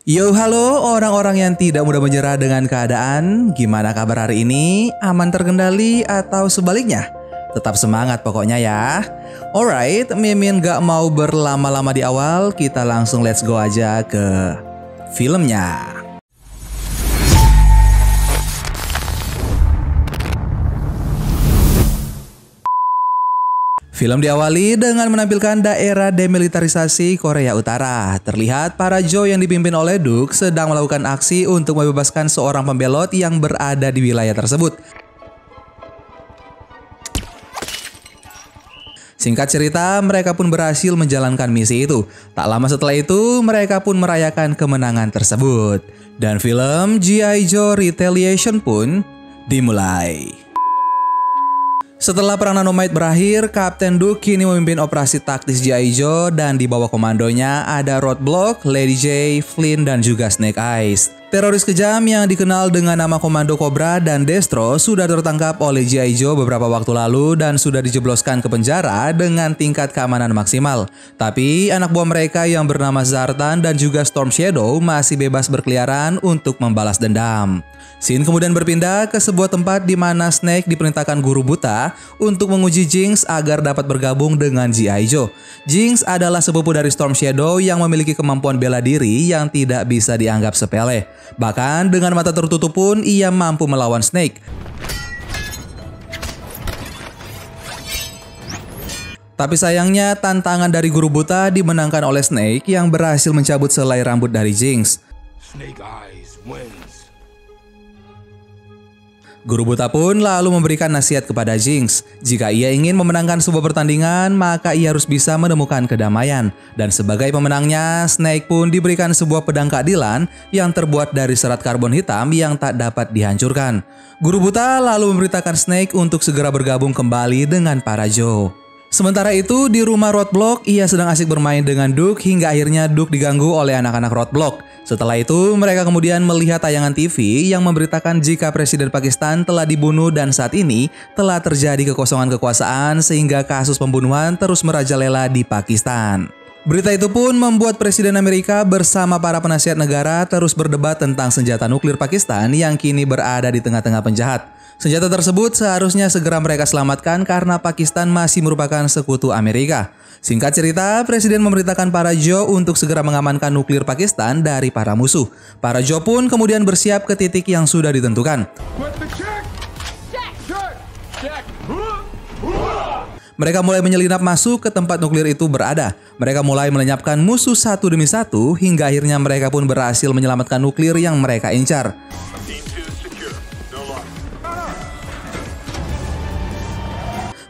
Yo halo orang-orang yang tidak mudah menyerah dengan keadaan. Gimana kabar hari ini? Aman terkendali atau sebaliknya? Tetap semangat pokoknya ya. Alright, Mimin gak mau berlama-lama di awal. Kita langsung let's go aja ke filmnya. Film diawali dengan menampilkan daerah demilitarisasi Korea Utara. Terlihat para Jo yang dipimpin oleh Duk sedang melakukan aksi untuk membebaskan seorang pembelot yang berada di wilayah tersebut. Singkat cerita, mereka pun berhasil menjalankan misi itu. Tak lama setelah itu, mereka pun merayakan kemenangan tersebut. Dan film G.I. Joe Retaliation pun dimulai. Setelah perang Nanomite berakhir, Kapten Duk kini memimpin operasi taktis G.I. Joe dan di bawah komandonya ada Roadblock, Lady J, Flynn, dan juga Snake Eyes. Teroris kejam yang dikenal dengan nama Komando Cobra dan Destro sudah tertangkap oleh G.I. Joe beberapa waktu lalu dan sudah dijebloskan ke penjara dengan tingkat keamanan maksimal. Tapi anak buah mereka yang bernama Zartan dan juga Storm Shadow masih bebas berkeliaran untuk membalas dendam. Scene kemudian berpindah ke sebuah tempat di mana Snake diperintahkan guru buta untuk menguji Jinx agar dapat bergabung dengan G.I. Joe. Jinx adalah sepupu dari Storm Shadow yang memiliki kemampuan bela diri yang tidak bisa dianggap sepele. Bahkan dengan mata tertutup pun ia mampu melawan Snake. Tapi sayangnya tantangan dari guru buta dimenangkan oleh Snake yang berhasil mencabut selai rambut dari Jinx. Snake Eyes wins. Guru buta pun lalu memberikan nasihat kepada Jinx. Jika ia ingin memenangkan sebuah pertandingan, maka ia harus bisa menemukan kedamaian. Dan sebagai pemenangnya, Snake pun diberikan sebuah pedang keadilan yang terbuat dari serat karbon hitam yang tak dapat dihancurkan. Guru buta lalu memberitakan Snake untuk segera bergabung kembali dengan para Joe. Sementara itu, di rumah Roadblock, ia sedang asik bermain dengan Duk hingga akhirnya Duk diganggu oleh anak-anak Roadblock. Setelah itu, mereka kemudian melihat tayangan TV yang memberitakan jika Presiden Pakistan telah dibunuh dan saat ini telah terjadi kekosongan kekuasaan sehingga kasus pembunuhan terus merajalela di Pakistan. Berita itu pun membuat Presiden Amerika bersama para penasihat negara terus berdebat tentang senjata nuklir Pakistan yang kini berada di tengah-tengah penjahat. Senjata tersebut seharusnya segera mereka selamatkan karena Pakistan masih merupakan sekutu Amerika. Singkat cerita, Presiden memerintahkan para Joe untuk segera mengamankan nuklir Pakistan dari para musuh. Para Joe pun kemudian bersiap ke titik yang sudah ditentukan. Mereka mulai menyelinap masuk ke tempat nuklir itu berada. Mereka mulai melenyapkan musuh satu demi satu hingga akhirnya mereka pun berhasil menyelamatkan nuklir yang mereka incar.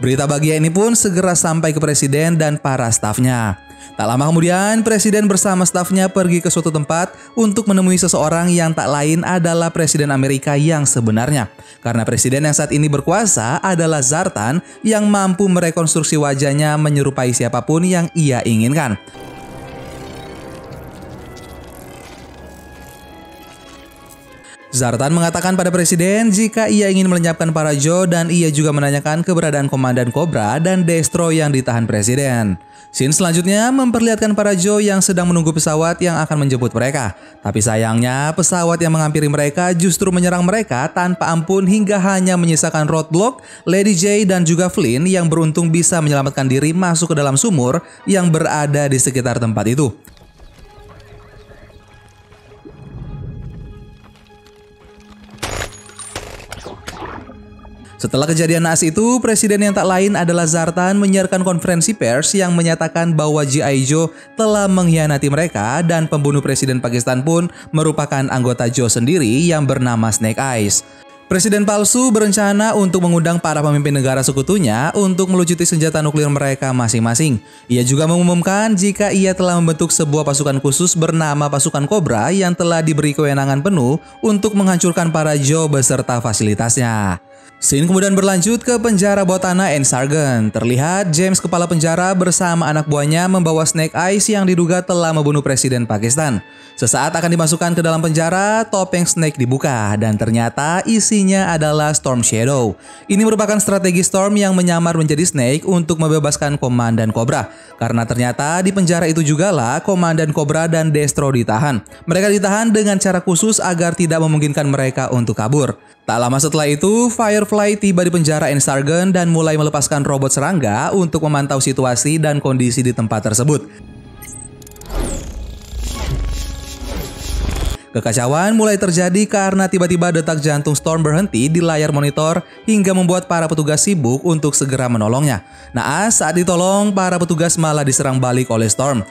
Berita bahagia ini pun segera sampai ke Presiden dan para stafnya. Tak lama kemudian, Presiden bersama stafnya pergi ke suatu tempat untuk menemui seseorang yang tak lain adalah Presiden Amerika yang sebenarnya. Karena Presiden yang saat ini berkuasa adalah Zartan yang mampu merekonstruksi wajahnya menyerupai siapapun yang ia inginkan. Zartan mengatakan pada Presiden jika ia ingin melenyapkan para Joe dan ia juga menanyakan keberadaan Komandan Cobra dan Destro yang ditahan Presiden. Scene selanjutnya memperlihatkan para Joe yang sedang menunggu pesawat yang akan menjemput mereka. Tapi sayangnya pesawat yang menghampiri mereka justru menyerang mereka tanpa ampun hingga hanya menyisakan Roadblock, Lady J dan juga Flynn yang beruntung bisa menyelamatkan diri masuk ke dalam sumur yang berada di sekitar tempat itu. Setelah kejadian naas itu, Presiden yang tak lain adalah Zartan menyiarkan konferensi pers yang menyatakan bahwa G.I. Joe telah mengkhianati mereka dan pembunuh Presiden Pakistan pun merupakan anggota Joe sendiri yang bernama Snake Eyes. Presiden palsu berencana untuk mengundang para pemimpin negara sekutunya untuk melucuti senjata nuklir mereka masing-masing. Ia juga mengumumkan jika ia telah membentuk sebuah pasukan khusus bernama Pasukan Cobra yang telah diberi kewenangan penuh untuk menghancurkan para Joe beserta fasilitasnya. Scene kemudian berlanjut ke penjara bawah tanah N. Sargon. Terlihat James kepala penjara bersama anak buahnya membawa Snake Eyes yang diduga telah membunuh Presiden Pakistan. Sesaat akan dimasukkan ke dalam penjara, topeng Snake dibuka dan ternyata isinya adalah Storm Shadow. Ini merupakan strategi Storm yang menyamar menjadi Snake untuk membebaskan Komandan Cobra. Karena ternyata di penjara itu jugalah Komandan Cobra dan Destro ditahan. Mereka ditahan dengan cara khusus agar tidak memungkinkan mereka untuk kabur. Tak lama setelah itu, Firefly tiba di penjara N. Sargon dan mulai melepaskan robot serangga untuk memantau situasi dan kondisi di tempat tersebut. Kekacauan mulai terjadi karena tiba-tiba detak jantung Storm berhenti di layar monitor hingga membuat para petugas sibuk untuk segera menolongnya. Naas saat ditolong, para petugas malah diserang balik oleh Storm.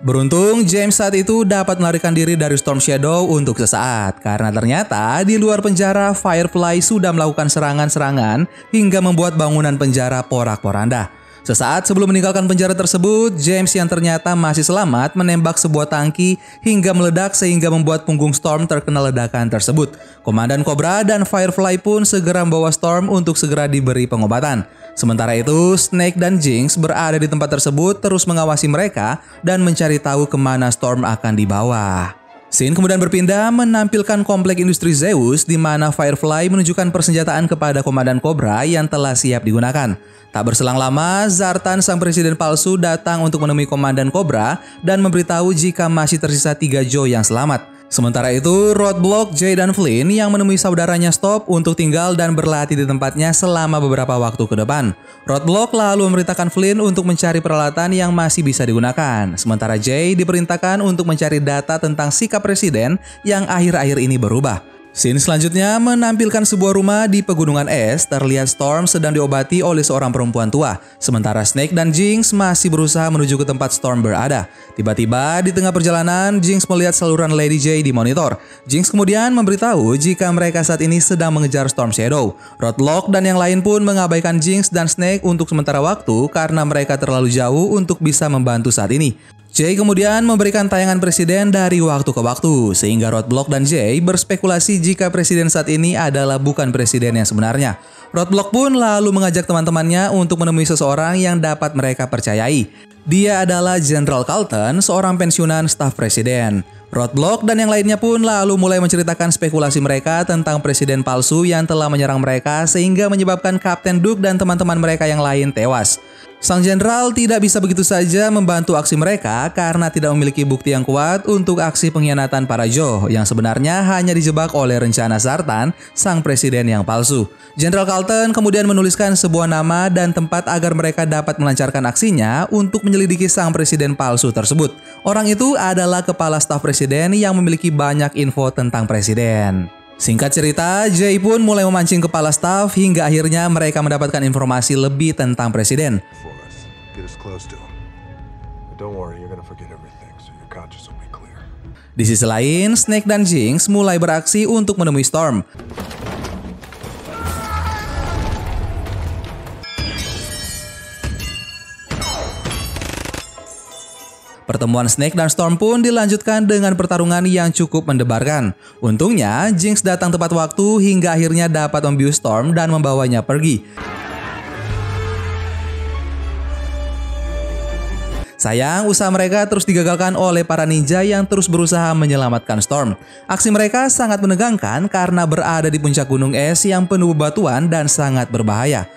Beruntung, James saat itu dapat melarikan diri dari Storm Shadow untuk sesaat. Karena ternyata di luar penjara, Firefly sudah melakukan serangan-serangan hingga membuat bangunan penjara porak-poranda. Sesaat sebelum meninggalkan penjara tersebut, James yang ternyata masih selamat menembak sebuah tangki hingga meledak sehingga membuat punggung Storm terkena ledakan tersebut. Komandan Cobra dan Firefly pun segera membawa Storm untuk segera diberi pengobatan. Sementara itu, Snake dan Jinx berada di tempat tersebut terus mengawasi mereka dan mencari tahu kemana Storm akan dibawa. Scene kemudian berpindah menampilkan komplek industri Zeus di mana Firefly menunjukkan persenjataan kepada Komandan Cobra yang telah siap digunakan. Tak berselang lama, Zartan sang presiden palsu datang untuk menemui Komandan Cobra dan memberitahu jika masih tersisa 3 Joe yang selamat. Sementara itu, Roadblock, Jay, dan Flynn yang menemui saudaranya Stop untuk tinggal dan berlatih di tempatnya selama beberapa waktu ke depan. Roadblock lalu memerintahkan Flynn untuk mencari peralatan yang masih bisa digunakan. Sementara Jay diperintahkan untuk mencari data tentang sikap presiden yang akhir-akhir ini berubah. Scene selanjutnya menampilkan sebuah rumah di pegunungan es. Terlihat Storm sedang diobati oleh seorang perempuan tua. Sementara Snake dan Jinx masih berusaha menuju ke tempat Storm berada. Tiba-tiba di tengah perjalanan, Jinx melihat saluran Lady J di monitor. Jinx kemudian memberitahu jika mereka saat ini sedang mengejar Storm Shadow. Roadblock dan yang lain pun mengabaikan Jinx dan Snake untuk sementara waktu karena mereka terlalu jauh untuk bisa membantu saat ini. Jay kemudian memberikan tayangan presiden dari waktu ke waktu, sehingga Roadblock dan Jay berspekulasi jika presiden saat ini adalah bukan presiden yang sebenarnya. Roadblock pun lalu mengajak teman-temannya untuk menemui seseorang yang dapat mereka percayai. Dia adalah General Carlton, seorang pensiunan staf presiden. Roadblock dan yang lainnya pun lalu mulai menceritakan spekulasi mereka tentang presiden palsu yang telah menyerang mereka sehingga menyebabkan Kapten Duke dan teman-teman mereka yang lain tewas. Sang jenderal tidak bisa begitu saja membantu aksi mereka karena tidak memiliki bukti yang kuat untuk aksi pengkhianatan para Joe yang sebenarnya hanya dijebak oleh rencana Zartan, sang presiden yang palsu. Jenderal Carlton kemudian menuliskan sebuah nama dan tempat agar mereka dapat melancarkan aksinya untuk menyelidiki sang presiden palsu tersebut. Orang itu adalah kepala staf presiden yang memiliki banyak info tentang presiden. Singkat cerita, Jay pun mulai memancing kepala staf hingga akhirnya mereka mendapatkan informasi lebih tentang presiden. Di sisi lain, Snake dan Jinx mulai beraksi untuk menemui Storm. Pertemuan Snake dan Storm pun dilanjutkan dengan pertarungan yang cukup mendebarkan. Untungnya, Jinx datang tepat waktu hingga akhirnya dapat membius Storm dan membawanya pergi. Sayang, usaha mereka terus digagalkan oleh para ninja yang terus berusaha menyelamatkan Storm. Aksi mereka sangat menegangkan karena berada di puncak gunung es yang penuh bebatuan dan sangat berbahaya.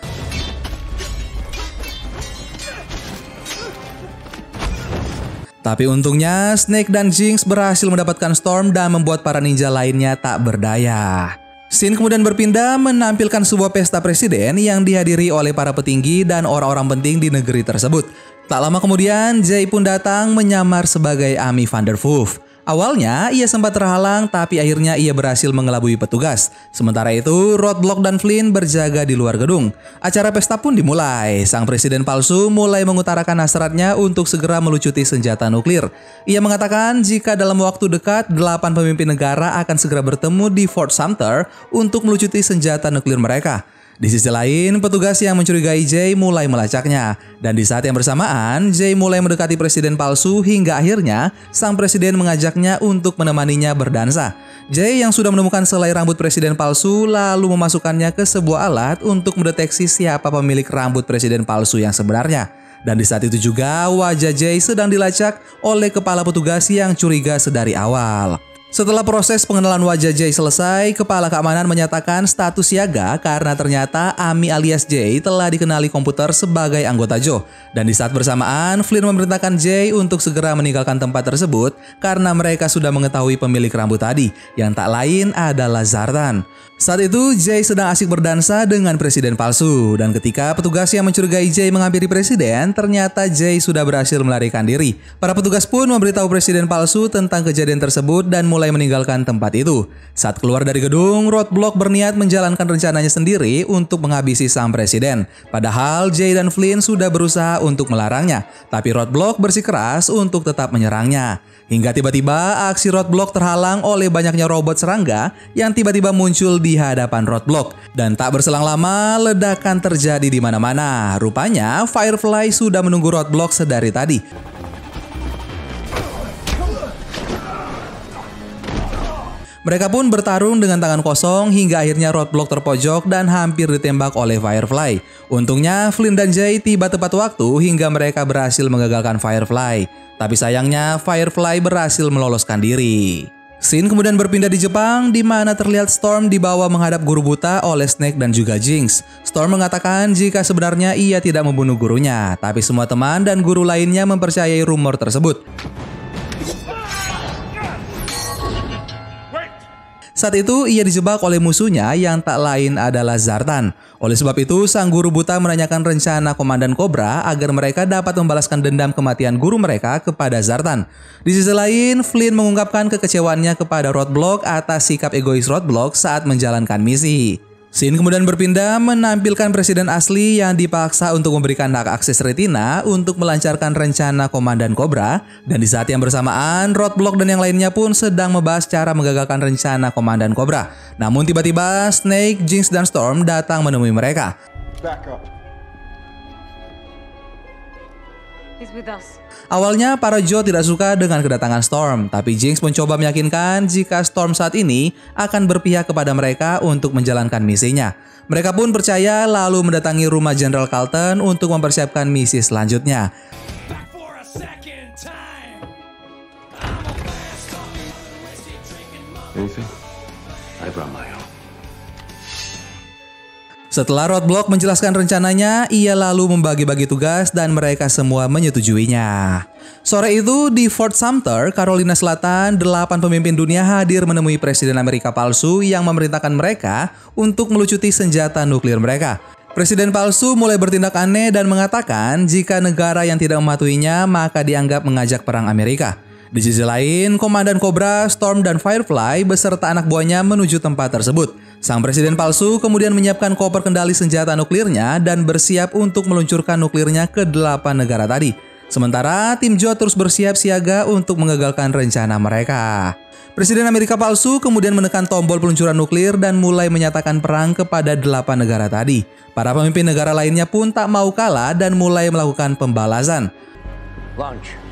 Tapi untungnya, Snake dan Jinx berhasil mendapatkan Storm dan membuat para ninja lainnya tak berdaya. Scene kemudian berpindah menampilkan sebuah pesta presiden yang dihadiri oleh para petinggi dan orang-orang penting di negeri tersebut. Tak lama kemudian, Jay pun datang menyamar sebagai Ami van der Wulf. Awalnya ia sempat terhalang tapi akhirnya ia berhasil mengelabui petugas. Sementara itu Roadblock dan Flynn berjaga di luar gedung. Acara pesta pun dimulai. Sang presiden palsu mulai mengutarakan hasratnya untuk segera melucuti senjata nuklir. Ia mengatakan jika dalam waktu dekat 8 pemimpin negara akan segera bertemu di Fort Sumter untuk melucuti senjata nuklir mereka. Di sisi lain, petugas yang mencurigai Jay mulai melacaknya. Dan di saat yang bersamaan, Jay mulai mendekati presiden palsu hingga akhirnya sang presiden mengajaknya untuk menemaninya berdansa. Jay yang sudah menemukan selai rambut presiden palsu lalu memasukkannya ke sebuah alat untuk mendeteksi siapa pemilik rambut presiden palsu yang sebenarnya. Dan di saat itu juga wajah Jay sedang dilacak oleh kepala petugas yang curiga sedari awal. Setelah proses pengenalan wajah Jay selesai, kepala keamanan menyatakan status siaga karena ternyata Amy alias Jay telah dikenali komputer sebagai anggota Joe. Dan di saat bersamaan, Flynn memerintahkan Jay untuk segera meninggalkan tempat tersebut karena mereka sudah mengetahui pemilik rambut tadi, yang tak lain adalah Zartan. Saat itu, Jay sedang asik berdansa dengan presiden palsu. Dan ketika petugas yang mencurigai Jay menghampiri presiden, ternyata Jay sudah berhasil melarikan diri. Para petugas pun memberitahu presiden palsu tentang kejadian tersebut dan mulai meninggalkan tempat itu. Saat keluar dari gedung, Roadblock berniat menjalankan rencananya sendiri untuk menghabisi sang presiden. Padahal Jay dan Flynn sudah berusaha untuk melarangnya, tapi Roadblock bersikeras untuk tetap menyerangnya. Hingga tiba-tiba aksi Roadblock terhalang oleh banyaknya robot serangga yang tiba-tiba muncul di hadapan Roadblock. Dan tak berselang lama, ledakan terjadi di mana-mana. Rupanya Firefly sudah menunggu Roadblock sedari tadi. Mereka pun bertarung dengan tangan kosong hingga akhirnya Roadblock terpojok dan hampir ditembak oleh Firefly. Untungnya Flynn dan Jay tiba tepat waktu hingga mereka berhasil menggagalkan Firefly. Tapi sayangnya Firefly berhasil meloloskan diri. Scene kemudian berpindah di Jepang di mana terlihat Storm dibawa menghadap guru buta oleh Snake dan juga Jinx. Storm mengatakan jika sebenarnya ia tidak membunuh gurunya, tapi semua teman dan guru lainnya mempercayai rumor tersebut. Saat itu ia dijebak oleh musuhnya yang tak lain adalah Zartan. Oleh sebab itu sang guru buta menanyakan rencana Komandan Cobra agar mereka dapat membalaskan dendam kematian guru mereka kepada Zartan. Di sisi lain, Flynn mengungkapkan kekecewaannya kepada Roadblock atas sikap egois Roadblock saat menjalankan misi. Scene kemudian berpindah menampilkan presiden asli yang dipaksa untuk memberikan hak akses retina untuk melancarkan rencana Komandan Cobra. Dan di saat yang bersamaan, Roadblock dan yang lainnya pun sedang membahas cara menggagalkan rencana Komandan Cobra. Namun tiba-tiba Snake, Jinx, dan Storm datang menemui mereka. Back up. He's with us. Awalnya para Joe tidak suka dengan kedatangan Storm, tapi Jinx mencoba meyakinkan jika Storm saat ini akan berpihak kepada mereka untuk menjalankan misinya. Mereka pun percaya lalu mendatangi rumah General Carlton untuk mempersiapkan misi selanjutnya. I brought my own. Setelah Roadblock menjelaskan rencananya, ia lalu membagi-bagi tugas dan mereka semua menyetujuinya. Sore itu di Fort Sumter, Carolina Selatan, 8 pemimpin dunia hadir menemui Presiden Amerika palsu yang memerintahkan mereka untuk melucuti senjata nuklir mereka. Presiden palsu mulai bertindak aneh dan mengatakan jika negara yang tidak mematuhinya maka dianggap mengajak perang Amerika. Di sisi lain, Komandan Cobra, Storm, dan Firefly beserta anak buahnya menuju tempat tersebut. Sang presiden palsu kemudian menyiapkan koper kendali senjata nuklirnya dan bersiap untuk meluncurkan nuklirnya ke 8 negara tadi. Sementara tim Joe terus bersiap siaga untuk mengagalkan rencana mereka. Presiden Amerika palsu kemudian menekan tombol peluncuran nuklir dan mulai menyatakan perang kepada 8 negara tadi. Para pemimpin negara lainnya pun tak mau kalah dan mulai melakukan pembalasan. Launch.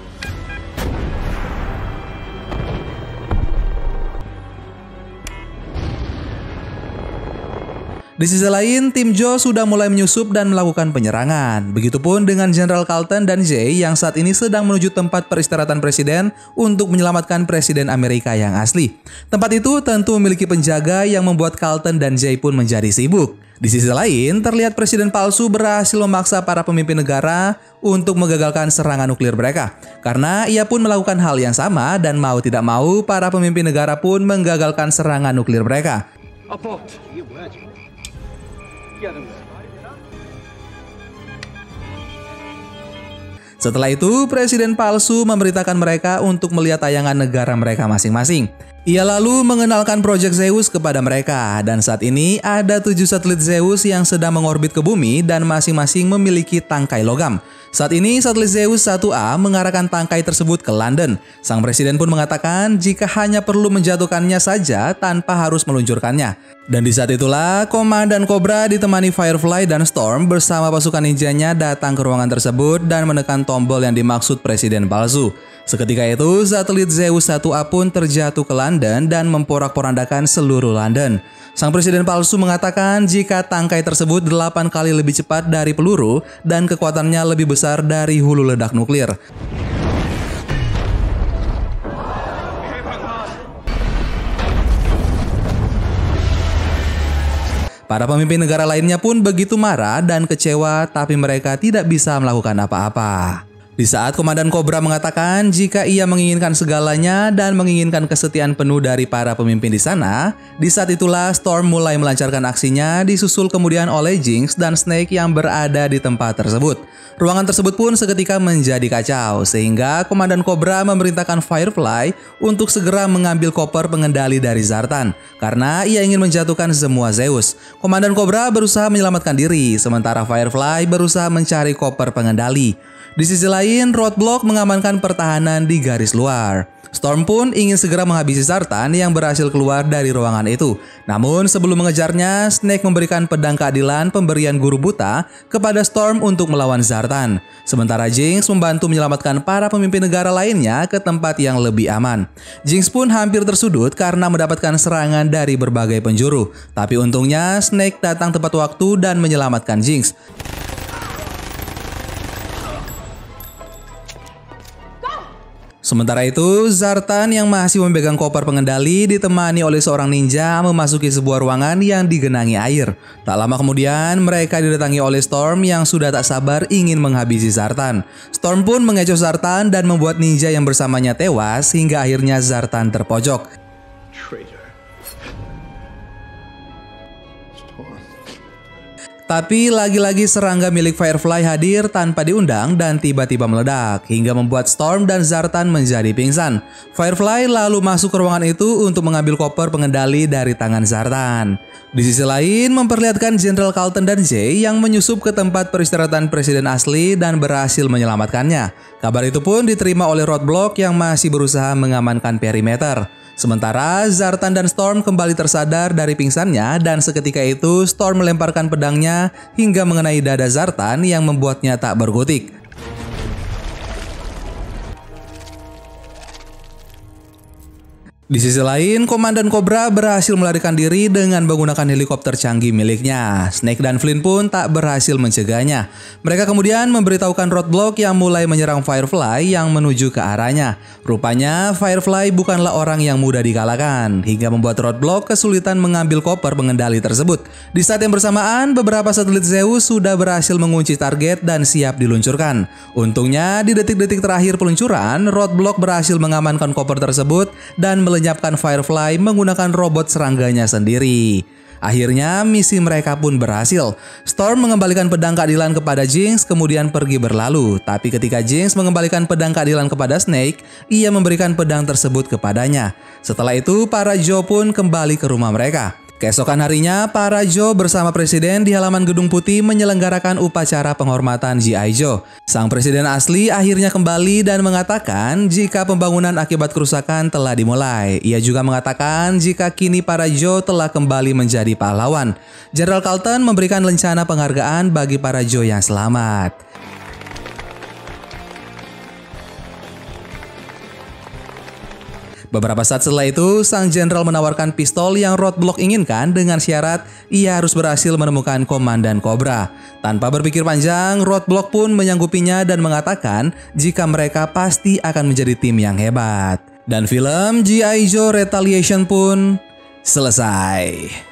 Di sisi lain, tim Joe sudah mulai menyusup dan melakukan penyerangan. Begitupun dengan General Carlton dan Jay yang saat ini sedang menuju tempat peristirahatan presiden untuk menyelamatkan presiden Amerika yang asli. Tempat itu tentu memiliki penjaga yang membuat Carlton dan Jay pun menjadi sibuk. Di sisi lain, terlihat presiden palsu berhasil memaksa para pemimpin negara untuk menggagalkan serangan nuklir mereka. Karena ia pun melakukan hal yang sama dan mau tidak mau para pemimpin negara pun menggagalkan serangan nuklir mereka. Setelah itu, presiden palsu memberitakan mereka untuk melihat tayangan negara mereka masing-masing. Ia lalu mengenalkan Project Zeus kepada mereka dan saat ini ada 7 satelit Zeus yang sedang mengorbit ke bumi dan masing-masing memiliki tangkai logam. Saat ini satelit Zeus 1A mengarahkan tangkai tersebut ke London. Sang presiden pun mengatakan jika hanya perlu menjatuhkannya saja tanpa harus meluncurkannya. Dan di saat itulah Komandan Cobra ditemani Firefly dan Storm bersama pasukan ninjanya datang ke ruangan tersebut dan menekan tombol yang dimaksud presiden palsu. Seketika itu, satelit Zeus 1A pun terjatuh ke London dan memporak-porandakan seluruh London. Sang presiden palsu mengatakan jika tangkai tersebut 8 kali lebih cepat dari peluru dan kekuatannya lebih besar dari hulu ledak nuklir. Para pemimpin negara lainnya pun begitu marah dan kecewa, tapi mereka tidak bisa melakukan apa-apa. Di saat Komandan Cobra mengatakan jika ia menginginkan segalanya dan menginginkan kesetiaan penuh dari para pemimpin di sana, di saat itulah Storm mulai melancarkan aksinya, disusul kemudian oleh Jinx dan Snake yang berada di tempat tersebut. Ruangan tersebut pun seketika menjadi kacau, sehingga Komandan Cobra memerintahkan Firefly untuk segera mengambil koper pengendali dari Zartan, karena ia ingin menjatuhkan semua Zeus. Komandan Cobra berusaha menyelamatkan diri, sementara Firefly berusaha mencari koper pengendali. Di sisi lain, Roadblock mengamankan pertahanan di garis luar. Storm pun ingin segera menghabisi Zartan yang berhasil keluar dari ruangan itu. Namun sebelum mengejarnya, Snake memberikan pedang keadilan pemberian guru buta kepada Storm untuk melawan Zartan. Sementara Jinx membantu menyelamatkan para pemimpin negara lainnya ke tempat yang lebih aman. Jinx pun hampir tersudut karena mendapatkan serangan dari berbagai penjuru. Tapi untungnya Snake datang tepat waktu dan menyelamatkan Jinx. Sementara itu, Zartan yang masih memegang koper pengendali ditemani oleh seorang ninja memasuki sebuah ruangan yang digenangi air. Tak lama kemudian, mereka didatangi oleh Storm yang sudah tak sabar ingin menghabisi Zartan. Storm pun mengecoh Zartan dan membuat ninja yang bersamanya tewas hingga akhirnya Zartan terpojok. Traitor. Tapi lagi-lagi serangga milik Firefly hadir tanpa diundang dan tiba-tiba meledak hingga membuat Storm dan Zartan menjadi pingsan. Firefly lalu masuk ke ruangan itu untuk mengambil koper pengendali dari tangan Zartan. Di sisi lain memperlihatkan Jenderal Carlton dan Jay yang menyusup ke tempat peristirahatan presiden asli dan berhasil menyelamatkannya. Kabar itu pun diterima oleh Roadblock yang masih berusaha mengamankan perimeter. Sementara Zartan dan Storm kembali tersadar dari pingsannya dan seketika itu Storm melemparkan pedangnya hingga mengenai dada Zartan yang membuatnya tak berkutik. Di sisi lain, Komandan Cobra berhasil melarikan diri dengan menggunakan helikopter canggih miliknya. Snake dan Flynn pun tak berhasil mencegahnya. Mereka kemudian memberitahukan Roadblock yang mulai menyerang Firefly yang menuju ke arahnya. Rupanya Firefly bukanlah orang yang mudah dikalahkan, hingga membuat Roadblock kesulitan mengambil koper pengendali tersebut. Di saat yang bersamaan, beberapa satelit Zeus sudah berhasil mengunci target dan siap diluncurkan. Untungnya, di detik-detik terakhir peluncuran, Roadblock berhasil mengamankan koper tersebut dan melenyapkan Firefly menggunakan robot serangganya sendiri. Akhirnya misi mereka pun berhasil. Storm mengembalikan pedang keadilan kepada Jinx kemudian pergi berlalu. Tapi ketika Jinx mengembalikan pedang keadilan kepada Snake, ia memberikan pedang tersebut kepadanya. Setelah itu para Joe pun kembali ke rumah mereka. Keesokan harinya, para Joe bersama presiden di halaman Gedung Putih menyelenggarakan upacara penghormatan G.I. Joe. Sang presiden asli akhirnya kembali dan mengatakan jika pembangunan akibat kerusakan telah dimulai. Ia juga mengatakan jika kini para Joe telah kembali menjadi pahlawan. Jenderal Carlton memberikan lencana penghargaan bagi para Joe yang selamat. Beberapa saat setelah itu, sang jenderal menawarkan pistol yang Roadblock inginkan dengan syarat ia harus berhasil menemukan Komandan Cobra. Tanpa berpikir panjang, Roadblock pun menyanggupinya dan mengatakan jika mereka pasti akan menjadi tim yang hebat. Dan film G.I. Joe Retaliation pun selesai.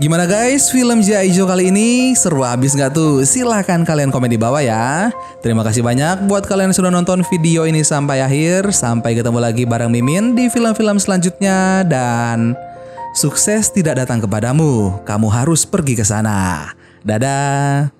Gimana guys, film G.I. Joe kali ini seru habis nggak tuh? Silahkan kalian komen di bawah ya. Terima kasih banyak buat kalian yang sudah nonton video ini sampai akhir. Sampai ketemu lagi bareng Mimin di film-film selanjutnya. Dan sukses tidak datang kepadamu, kamu harus pergi ke sana. Dadah.